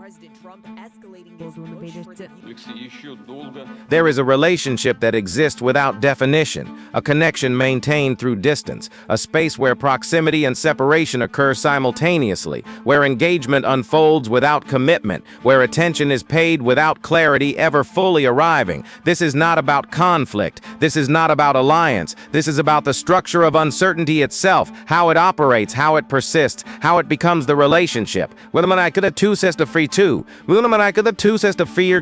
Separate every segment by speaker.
Speaker 1: President Trump escalating his push for the
Speaker 2: There is a relationship that exists without definition, a connection maintained through distance, a space where proximity and separation occur simultaneously, where engagement unfolds without commitment, where attention is paid without clarity ever fully arriving. This is not about conflict. This is not about alliance. This is about the structure of uncertainty itself, how it operates, how it persists, how it becomes the relationship.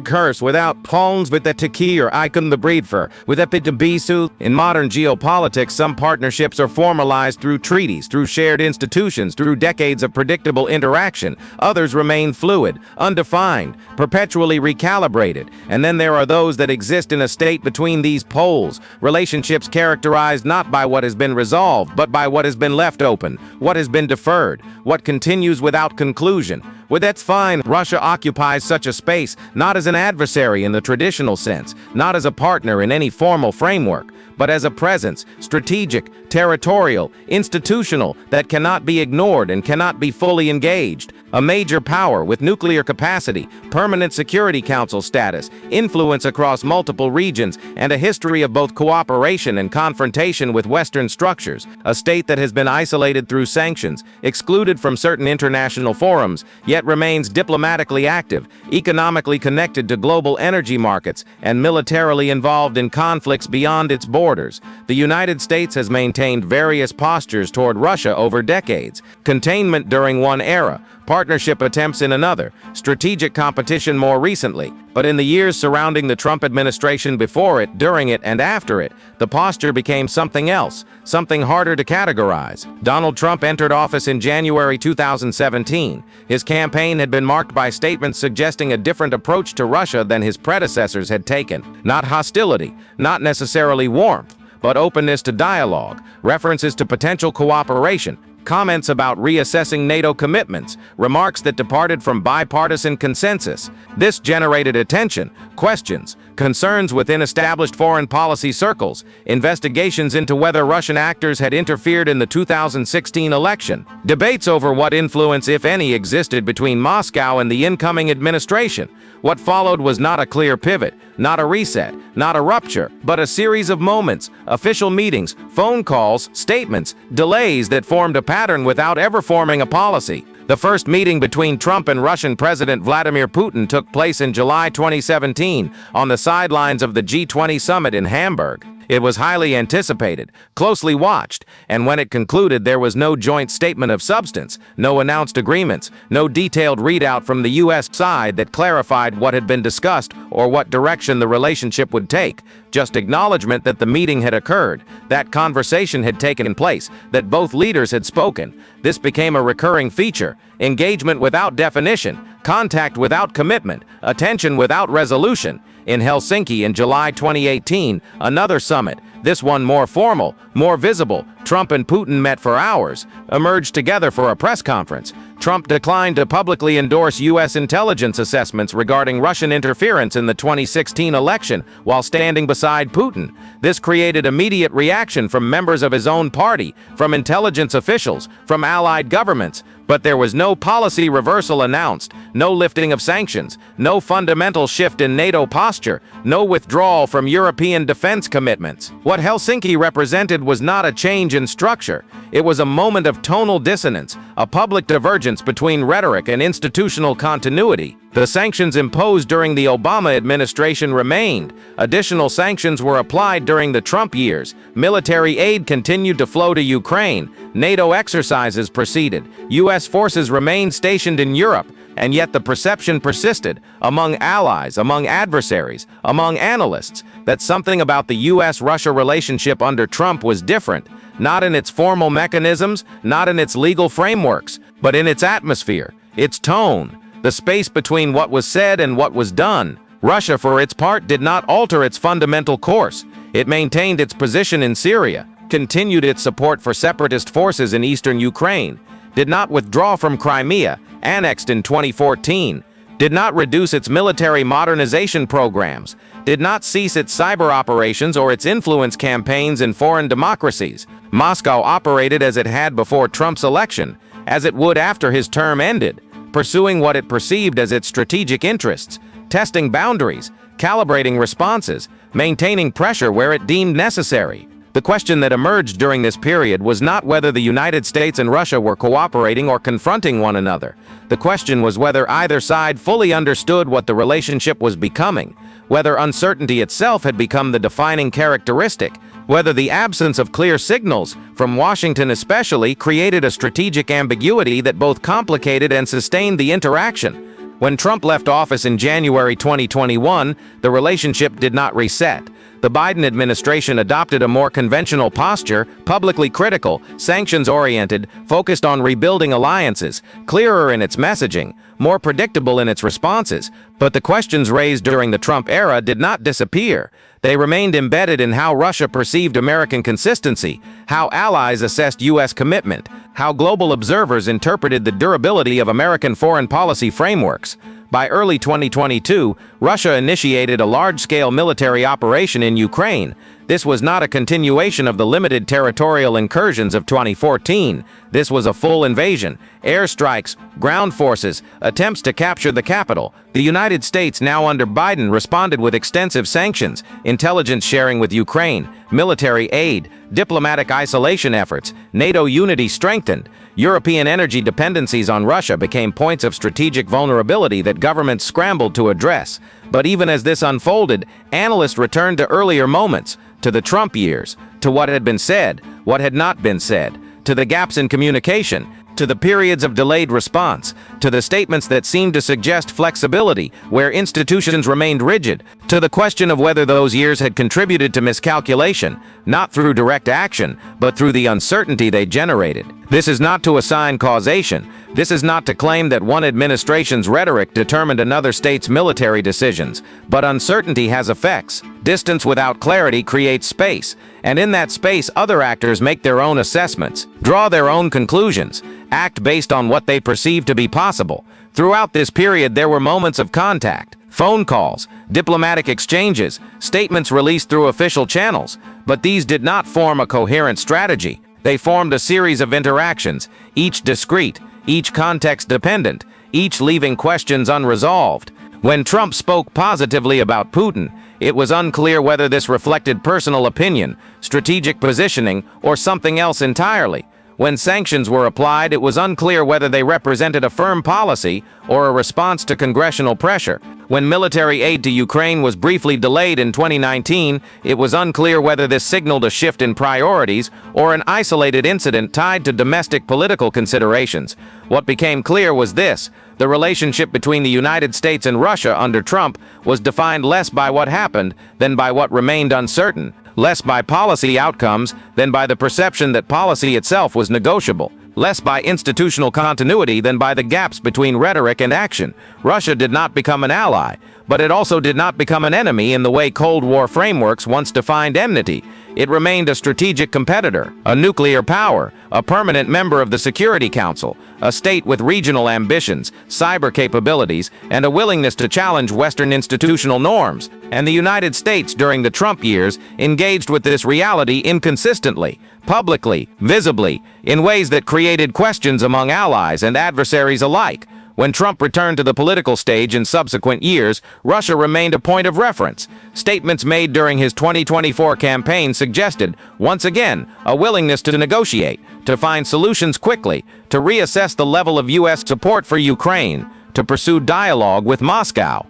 Speaker 2: Curse without pawns with the tiki or icon the breed for, with epitabisu. In modern geopolitics, some partnerships are formalized through treaties, through shared institutions, through decades of predictable interaction. Others remain fluid, undefined, perpetually recalibrated. And then there are those that exist in a state between these poles, relationships characterized not by what has been resolved, but by what has been left open, what has been deferred, what continues without conclusion. Well, that's fine. Russia occupies such a space, not as an adversary in the traditional sense, not as a partner in any formal framework, but as a presence, strategic, territorial, institutional, that cannot be ignored and cannot be fully engaged. A major power with nuclear capacity, permanent Security Council status, influence across multiple regions, and a history of both cooperation and confrontation with Western structures. A state that has been isolated through sanctions, excluded from certain international forums, yet remains diplomatically active, economically connected to global energy markets, and militarily involved in conflicts beyond its borders. The United States has maintained various postures toward Russia over decades: containment during one era, partnership attempts in another, strategic competition more recently. But in the years surrounding the Trump administration, before it, during it, and after it, the posture became something else, something harder to categorize. Donald Trump entered office in January 2017. His campaign had been marked by statements suggesting a different approach to Russia than his predecessors had taken. Not hostility, not necessarily warmth, but openness to dialogue, references to potential cooperation, comments about reassessing NATO commitments, remarks that departed from bipartisan consensus. This generated attention, questions, concerns within established foreign policy circles, investigations into whether Russian actors had interfered in the 2016 election, debates over what influence, if any, existed between Moscow and the incoming administration. What followed was not a clear pivot, not a reset, not a rupture, but a series of moments, official meetings, phone calls, statements, delays that formed a pattern without ever forming a policy. The first meeting between Trump and Russian President Vladimir Putin took place in July 2017 on the sidelines of the G20 summit in Hamburg. It was highly anticipated, closely watched, and when it concluded, there was no joint statement of substance, no announced agreements, no detailed readout from the U.S. side that clarified what had been discussed or what direction the relationship would take. Just acknowledgement that the meeting had occurred, that conversation had taken place, that both leaders had spoken. This became a recurring feature: engagement without definition, contact without commitment, attention without resolution. In Helsinki in July 2018, another summit, this one more formal, more visible, Trump and Putin met for hours, emerged together for a press conference. Trump declined to publicly endorse U.S. intelligence assessments regarding Russian interference in the 2016 election while standing beside Putin. This created immediate reaction from members of his own party, from intelligence officials, from allied governments. But there was no policy reversal announced, no lifting of sanctions, no fundamental shift in NATO posture, no withdrawal from European defense commitments. What Helsinki represented was not a change in structure. It was a moment of tonal dissonance, a public divergence between rhetoric and institutional continuity. The sanctions imposed during the Obama administration remained. Additional sanctions were applied during the Trump years. Military aid continued to flow to Ukraine. NATO exercises proceeded. U.S. forces remained stationed in Europe. And yet the perception persisted, among allies, among adversaries, among analysts, that something about the U.S.-Russia relationship under Trump was different, not in its formal mechanisms, not in its legal frameworks, but in its atmosphere, its tone, the space between what was said and what was done. Russia, for its part, did not alter its fundamental course. It maintained its position in Syria, continued its support for separatist forces in eastern Ukraine, did not withdraw from Crimea, annexed in 2014, did not reduce its military modernization programs, did not cease its cyber operations or its influence campaigns in foreign democracies. Moscow operated as it had before Trump's election, as it would after his term ended, pursuing what it perceived as its strategic interests, testing boundaries, calibrating responses, maintaining pressure where it deemed necessary. The question that emerged during this period was not whether the United States and Russia were cooperating or confronting one another. The question was whether either side fully understood what the relationship was becoming, whether uncertainty itself had become the defining characteristic, whether the absence of clear signals, from Washington especially, created a strategic ambiguity that both complicated and sustained the interaction. When Trump left office in January 2021, the relationship did not reset. The Biden administration adopted a more conventional posture, publicly critical, sanctions-oriented, focused on rebuilding alliances, clearer in its messaging, more predictable in its responses. But the questions raised during the Trump era did not disappear. They remained embedded in how Russia perceived American consistency, how allies assessed U.S. commitment, how global observers interpreted the durability of American foreign policy frameworks. By early 2022, Russia initiated a large-scale military operation in Ukraine. This was not a continuation of the limited territorial incursions of 2014. This was a full invasion, airstrikes, ground forces, attempts to capture the capital. The United States, now under Biden, responded with extensive sanctions, intelligence sharing with Ukraine, military aid, diplomatic isolation efforts. NATO unity strengthened. European energy dependencies on Russia became points of strategic vulnerability that governments scrambled to address. But even as this unfolded, analysts returned to earlier moments, to the Trump years, to what had been said, what had not been said, to the gaps in communication, to the periods of delayed response, to the statements that seemed to suggest flexibility where institutions remained rigid, to the question of whether those years had contributed to miscalculation, not through direct action, but through the uncertainty they generated. This is not to assign causation. This is not to claim that one administration's rhetoric determined another state's military decisions, but uncertainty has effects. Distance without clarity creates space, and in that space other actors make their own assessments, draw their own conclusions, act based on what they perceive to be possible. Throughout this period there were moments of contact, phone calls, diplomatic exchanges, statements released through official channels, but these did not form a coherent strategy. They formed a series of interactions, each discrete, each context-dependent, each leaving questions unresolved. When Trump spoke positively about Putin, it was unclear whether this reflected personal opinion, strategic positioning, or something else entirely. When sanctions were applied, it was unclear whether they represented a firm policy or a response to congressional pressure. When military aid to Ukraine was briefly delayed in 2019, it was unclear whether this signaled a shift in priorities or an isolated incident tied to domestic political considerations. What became clear was this: the relationship between the United States and Russia under Trump was defined less by what happened than by what remained uncertain, less by policy outcomes than by the perception that policy itself was negotiable, less by institutional continuity than by the gaps between rhetoric and action. Russia did not become an ally, but it also did not become an enemy in the way Cold War frameworks once defined enmity. It remained a strategic competitor, a nuclear power, a permanent member of the Security Council, a state with regional ambitions, cyber capabilities, and a willingness to challenge Western institutional norms. And the United States during the Trump years engaged with this reality inconsistently, publicly, visibly, in ways that created questions among allies and adversaries alike. When Trump returned to the political stage in subsequent years, Russia remained a point of reference. Statements made during his 2024 campaign suggested, once again, a willingness to negotiate, to find solutions quickly, to reassess the level of U.S. support for Ukraine, to pursue dialogue with Moscow.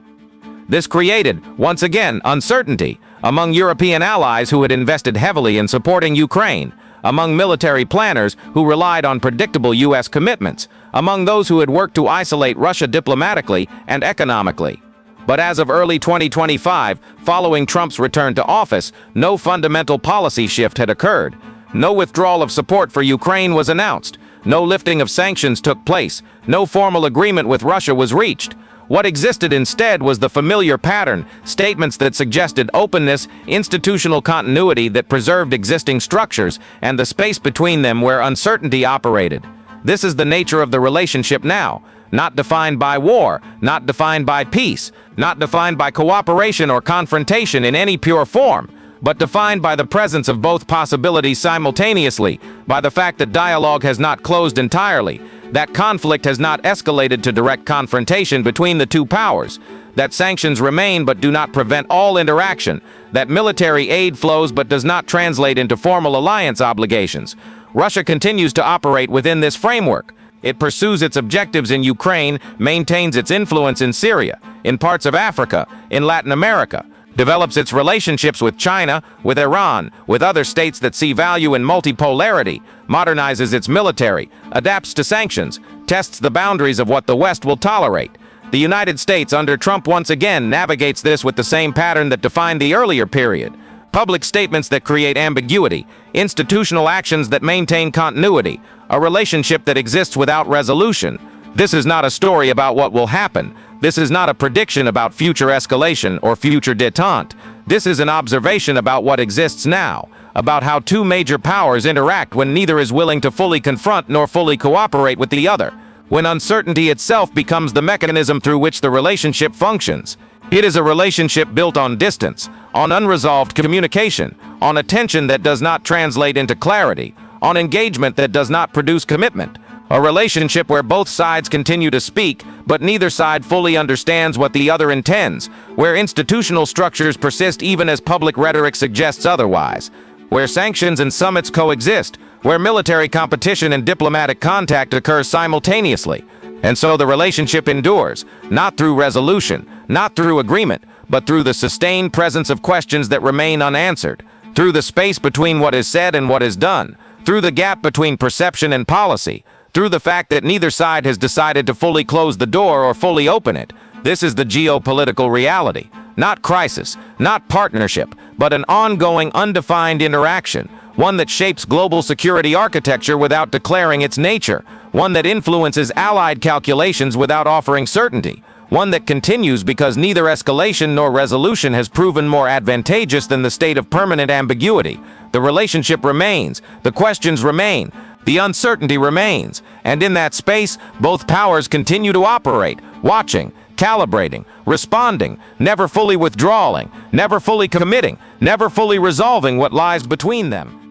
Speaker 2: This created, once again, uncertainty among European allies who had invested heavily in supporting Ukraine, among military planners who relied on predictable U.S. commitments, among those who had worked to isolate Russia diplomatically and economically. But as of early 2025, following Trump's return to office, no fundamental policy shift had occurred. No withdrawal of support for Ukraine was announced. No lifting of sanctions took place. No formal agreement with Russia was reached. What existed instead was the familiar pattern, statements that suggested openness, institutional continuity that preserved existing structures, and the space between them where uncertainty operated. This is the nature of the relationship now, not defined by war, not defined by peace, not defined by cooperation or confrontation in any pure form, but defined by the presence of both possibilities simultaneously, by the fact that dialogue has not closed entirely, that conflict has not escalated to direct confrontation between the two powers, that sanctions remain but do not prevent all interaction, that military aid flows but does not translate into formal alliance obligations. Russia continues to operate within this framework. It pursues its objectives in Ukraine, maintains its influence in Syria, in parts of Africa, in Latin America, develops its relationships with China, with Iran, with other states that see value in multipolarity, modernizes its military, adapts to sanctions, tests the boundaries of what the West will tolerate. The United States under Trump once again navigates this with the same pattern that defined the earlier period. Public statements that create ambiguity, institutional actions that maintain continuity, a relationship that exists without resolution. This is not a story about what will happen. This is not a prediction about future escalation or future détente. This is an observation about what exists now, about how two major powers interact when neither is willing to fully confront nor fully cooperate with the other, when uncertainty itself becomes the mechanism through which the relationship functions. It is a relationship built on distance, on unresolved communication, on attention that does not translate into clarity, on engagement that does not produce commitment. A relationship where both sides continue to speak, but neither side fully understands what the other intends, where institutional structures persist even as public rhetoric suggests otherwise, where sanctions and summits coexist, where military competition and diplomatic contact occur simultaneously. And so the relationship endures, not through resolution, not through agreement, but through the sustained presence of questions that remain unanswered, through the space between what is said and what is done, through the gap between perception and policy, through the fact that neither side has decided to fully close the door or fully open it. This is the geopolitical reality. Not crisis, not partnership, but an ongoing, undefined interaction, one that shapes global security architecture without declaring its nature, one that influences allied calculations without offering certainty, one that continues because neither escalation nor resolution has proven more advantageous than the state of permanent ambiguity. The relationship remains, the questions remain, the uncertainty remains, and in that space, both powers continue to operate, watching, calibrating, responding, never fully withdrawing, never fully committing, never fully resolving what lies between them.